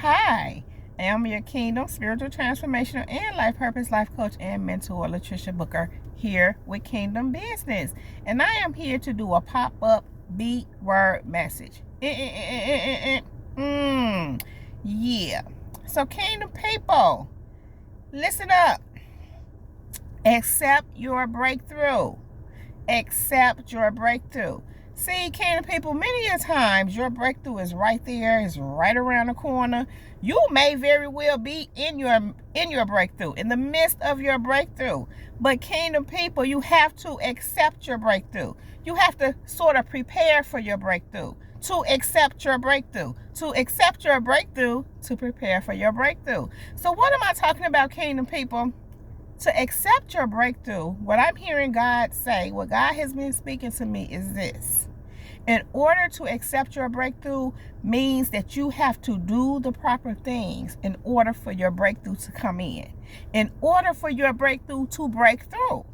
Hi, I am your Kingdom Spiritual Transformational and Life Purpose Life Coach and Mentor, Latricia Booker, here with Kingdom Business. And I am here to do a pop-up beat word message. Yeah. So Kingdom people, listen up. Accept your breakthrough. Accept your breakthrough. See, Kingdom people, many a times your breakthrough is right there, is right around the corner. You may very well be in your breakthrough, in the midst of your breakthrough. But Kingdom people, you have to accept your breakthrough. You have to sort of prepare for your breakthrough, to accept your breakthrough, to accept your breakthrough, to prepare for your breakthrough. So what am I talking about, Kingdom people? To accept your breakthrough, what I'm hearing God say, what God has been speaking to me is this. In order to accept your breakthrough means that you have to do the proper things in order for your breakthrough to come in order for your breakthrough to break through.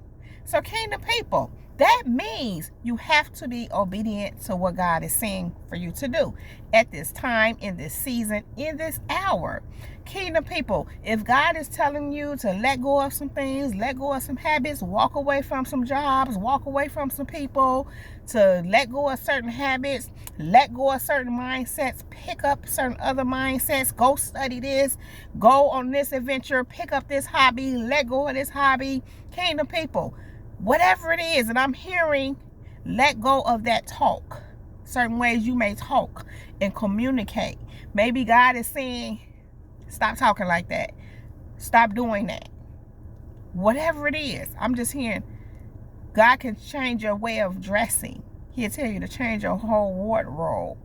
So Kingdom people, that means you have to be obedient to what God is saying for you to do at this time, in this season, in this hour. Kingdom people, if God is telling you to let go of some things, let go of some habits, walk away from some jobs, walk away from some people, to let go of certain habits, let go of certain mindsets, pick up certain other mindsets, go study this, go on this adventure, pick up this hobby, let go of this hobby. Kingdom people, whatever it is, and I'm hearing, let go of that talk. Certain ways you may talk and communicate. Maybe God is saying, stop talking like that. Stop doing that. Whatever it is, I'm just hearing, God can change your way of dressing. He'll tell you to change your whole wardrobe.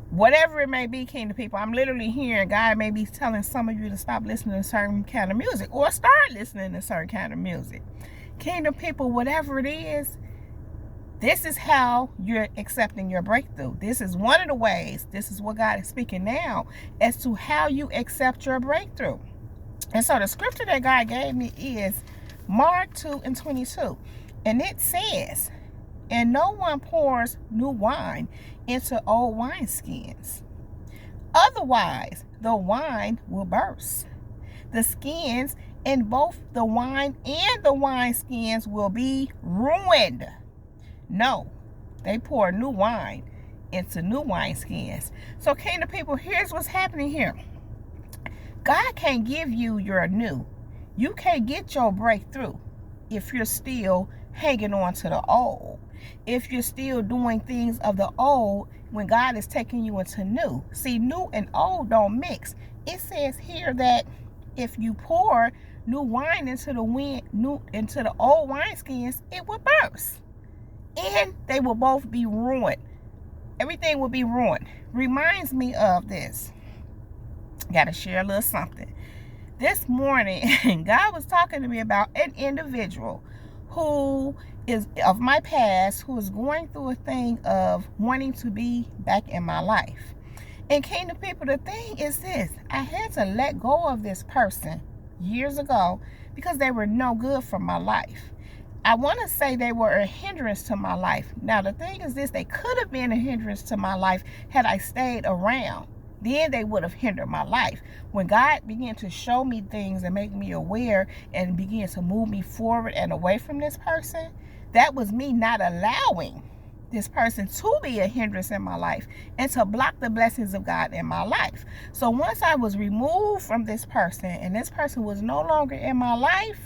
Whatever it may be, Kingdom people, I'm literally hearing God may be telling some of you to stop listening to certain kind of music or start listening to certain kind of music. Kingdom people, whatever it is, this is how you're accepting your breakthrough. This is one of the ways, this is what God is speaking now, as to how you accept your breakthrough. And so the scripture that God gave me is Mark 2:22. And it says, and no one pours new wine into old wineskins. Otherwise, the wine will burst. The skins in both the wine and the wineskins will be ruined. No, they pour new wine into new wineskins. So, Kingdom people, here's what's happening here. God can't give you your new. You can't get your breakthrough if you're still hanging on to the old. If you're still doing things of the old when God is taking you into new. See, new and old don't mix. It says here that if you pour new wine into the old wineskins, it will burst. And they will both be ruined. Everything will be ruined. Reminds me of this. Got to share a little something. This morning, God was talking to me about an individual who is of my past, who is going through a thing of wanting to be back in my life. And Kingdom people, the thing is this. I had to let go of this person years ago because they were no good for my life. I want to say they were a hindrance to my life. Now, the thing is this, they could have been a hindrance to my life had I stayed around. Then they would have hindered my life. When God began to show me things and make me aware and began to move me forward and away from this person, that was me not allowing this person to be a hindrance in my life and to block the blessings of God in my life. So once I was removed from this person and this person was no longer in my life,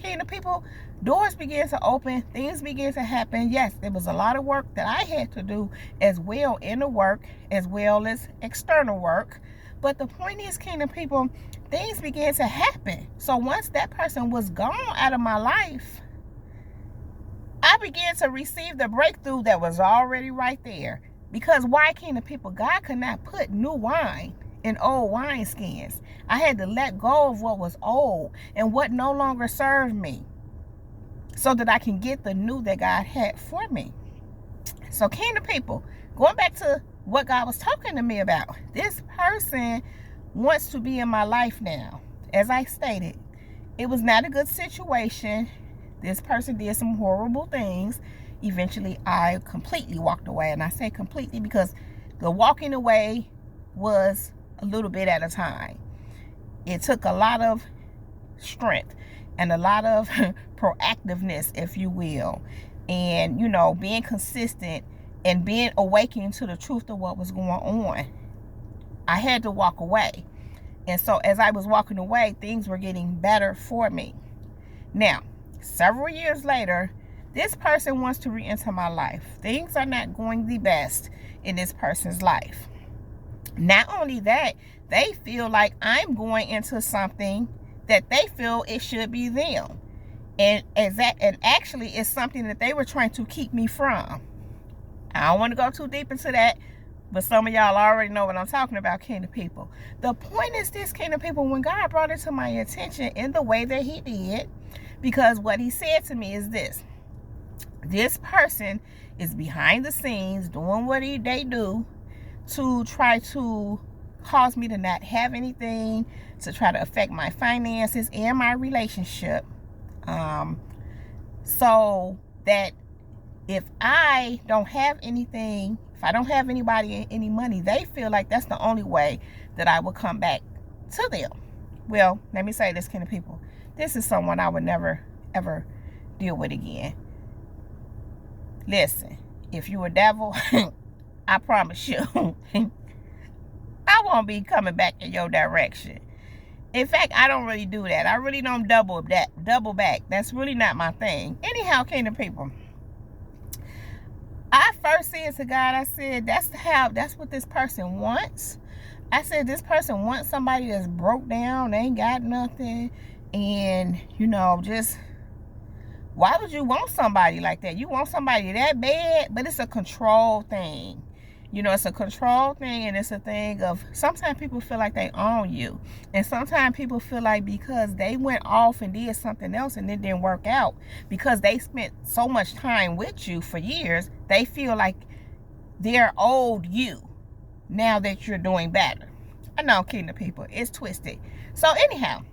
Kingdom people, doors began to open, things began to happen. Yes, there was a lot of work that I had to do as well, inner work as well as external work. But the point is, Kingdom people, things began to happen. So once that person was gone out of my life, I began to receive the breakthrough that was already right there. Because why, Kingdom people? God could not put new wine in old wineskins. I had to let go of what was old and what no longer served me so that I can get the new that God had for me. So Kingdom people, going back to what God was talking to me about, this person wants to be in my life now. As I stated, it was not a good situation. This person did some horrible things. Eventually, I completely walked away. And I say completely because the walking away was a little bit at a time. It took a lot of strength and a lot of proactiveness, if you will, and being consistent and being awakened to the truth of what was going on. I had to walk away, and so as I was walking away, things were getting better for me. Now, several years later, this person wants to re-enter my life. Things are not going the best in this person's life. Not only that, they feel like I'm going into something that they feel it should be them. And actually it's something that they were trying to keep me from. I don't want to go too deep into that, but some of y'all already know what I'm talking about, kingdom people. The point is this, kingdom people, when God brought it to my attention in the way that he did, because what he said to me is this person is behind the scenes doing what they do to try to cause me to not have anything, to try to affect my finances and my relationship, so that if I don't have anything, if I don't have anybody, any money, they feel like that's the only way that I will come back to them. Well, let me say this, kind of people. This is someone I would never, ever deal with again. Listen, if you a devil, I promise you, I won't be coming back in your direction. In fact, I don't really do that. I really don't double back. That's really not my thing. Anyhow, kingdom people, I first said to God, I said, that's what this person wants. I said, this person wants somebody that's broke down, they ain't got nothing, and just, why would you want somebody like that? You want somebody that bad? But it's a control thing. It's a control thing, and it's a thing of sometimes people feel like they own you. And sometimes people feel like because they went off and did something else and it didn't work out, because they spent so much time with you for years, they feel like they're owed you now that you're doing better. I know, kingdom people, it's twisted. So anyhow,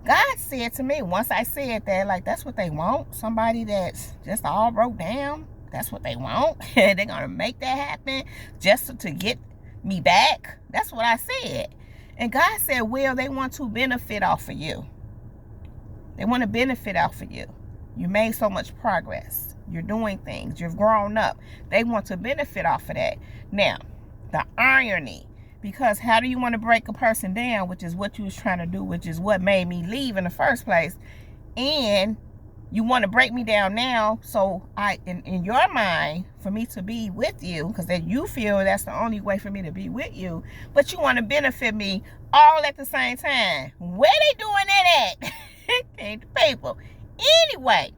God said to me, once I said that, like, that's what they want, somebody that's just all broke down. That's what they want. They're going to make that happen just to get me back. That's what I said. And God said, well, they want to benefit off of you. They want to benefit off of you. You made so much progress. You're doing things. You've grown up. They want to benefit off of that. Now, the irony, because how do you want to break a person down, which is what you was trying to do, which is what made me leave in the first place, and you want to break me down now, so in your mind, for me to be with you, because then you feel that's the only way for me to be with you, but you want to benefit me all at the same time. Where they doing that at? Ain't the people. Anyway,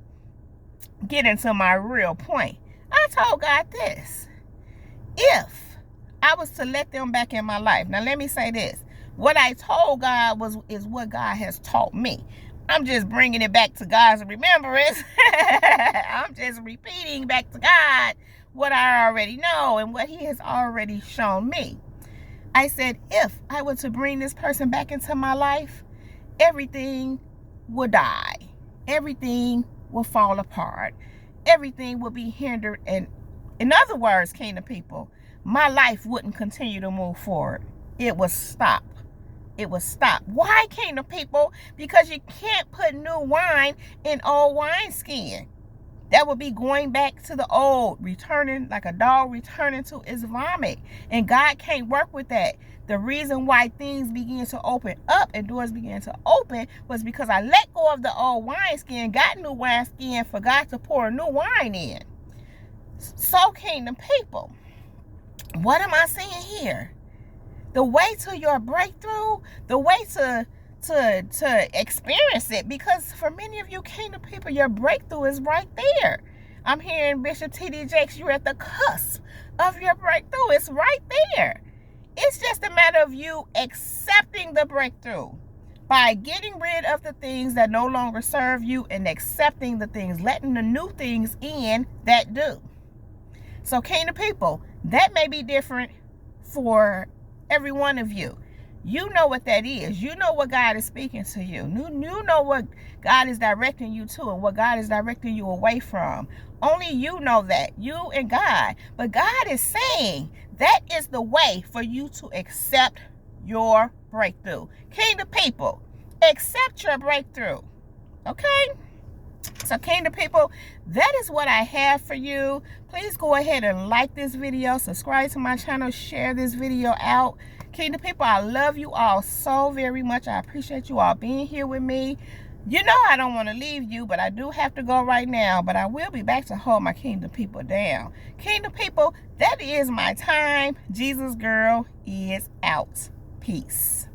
get into my real point. I told God this. If I was to let them back in my life, now let me say this. What I told God is what God has taught me. I'm just bringing it back to God's remembrance. I'm just repeating back to God what I already know and what he has already shown me. I said, if I were to bring this person back into my life, everything would die. Everything will fall apart. Everything will be hindered. And in other words, kingdom people, my life wouldn't continue to move forward. It would stop. It would stop. Why, kingdom people? Because you can't put new wine in old wineskin. That would be going back to the old, returning like a dog returning to its vomit. And God can't work with that. The reason why things began to open up and doors began to open was because I let go of the old wineskin, got new wineskin, forgot to pour new wine in. So, kingdom people, what am I saying here? The way to your breakthrough, the way to experience it, because for many of you kingdom people, your breakthrough is right there. I'm hearing Bishop T.D. Jakes, you're at the cusp of your breakthrough. It's right there. It's just a matter of you accepting the breakthrough by getting rid of the things that no longer serve you and accepting the things, letting the new things in that do. So, kingdom people, that may be different for every one of you. You know what that is. You know what God is speaking to you. You know what God is directing you to and what God is directing you away from. Only you know that. You and God. But God is saying That is the way for you to accept your breakthrough. Kingdom people, accept your breakthrough. Okay? So kingdom people, that is what I have for you. Please go ahead and like this video, subscribe to my channel, share this video out. Kingdom people, I love you all so very much. I appreciate you all being here with me. You know I don't want to leave you, but I do have to go right now. But I will be back to hold my kingdom people down. Kingdom people, that is my time. Jesus girl is out. Peace.